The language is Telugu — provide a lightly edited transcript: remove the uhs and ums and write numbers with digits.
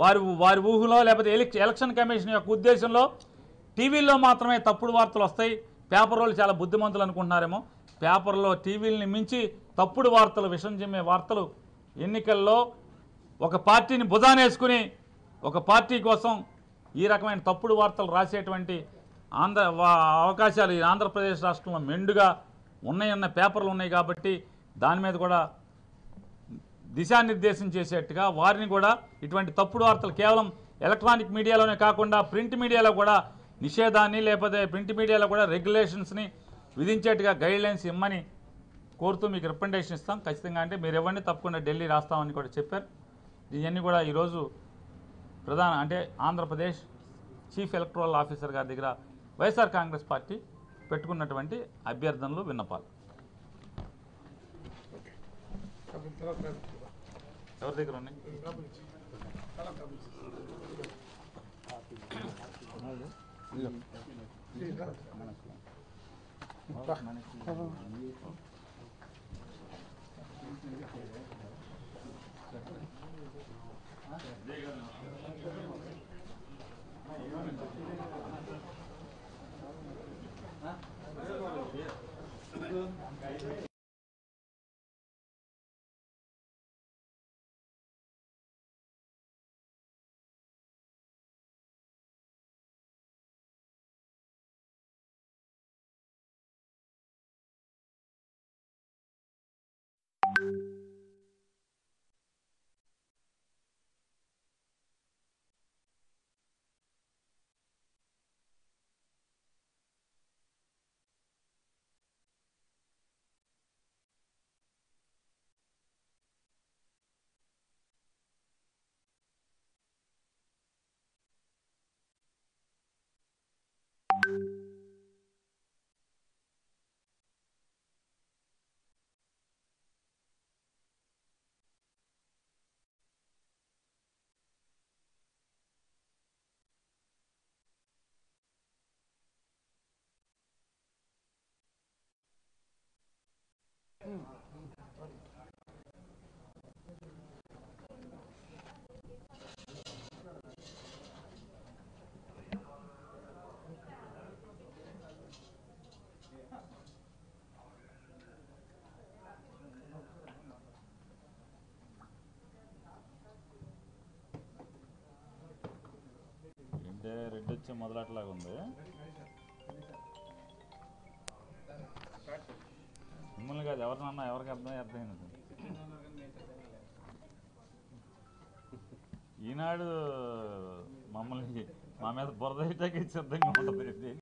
వారి ఊహలో లేకపోతే ఎలక్షన్ కమిషన్ యొక్క ఉద్దేశంలో టీవీల్లో మాత్రమే తప్పుడు వార్తలు వస్తాయి, పేపర్ వాళ్ళు చాలా బుద్ధిమంతులు అనుకుంటున్నారేమో. పేపర్లో టీవీలని మించి తప్పుడు వార్తలు, విషం చిమ్మే వార్తలు ఎన్నికల్లో ఒక పార్టీని భుజానేసుకుని ఒక పార్టీ కోసం ఈ రకమైన తప్పుడు వార్తలు రాసేటువంటి అవకాశాలు ఈ ఆంధ్రప్రదేశ్ రాష్ట్రంలో మెండుగా ఉన్నాయన్న పేపర్లు ఉన్నాయి. కాబట్టి దాని మీద కూడా దిశానిర్దేశం చేసేట్టుగా వారిని కూడా ఇటువంటి తప్పుడు వార్తలు కేవలం ఎలక్ట్రానిక్ మీడియాలోనే కాకుండా ప్రింట్ మీడియాలో కూడా నిషేధాన్ని, లేకపోతే ప్రింట్ మీడియాలో కూడా రెగ్యులేషన్స్ని విధించేట్టుగా గైడ్లైన్స్ ఇమ్మని కోరుతూ మీకు రికమెండేషన్ ఇస్తాం. ఖచ్చితంగా అంటే మీరు ఇవ్వండి, తప్పకుండా ఢిల్లీ రాస్తామని కూడా చెప్పారు. ఇవన్నీ కూడా ఈరోజు ఆంధ్రప్రదేశ్ చీఫ్ ఎలక్టరల్ ఆఫీసర్ గారి దగ్గర వైఎస్ఆర్ కాంగ్రెస్ పార్టీ పెట్టుకున్నటువంటి అభ్యర్థనలు, విన్నపాలు. ఎవరి దగ్గర ఉన్నాయి? రెడ్ వచ్చే మొదలట్లాగా ఉంది. మిమ్మల్ని కాదు, ఎవరినన్నా ఎవరికి అర్థమైంది. ఈనాడు మమ్మల్ని మా మీద బురద సిద్ధంగా ఉంటుంది.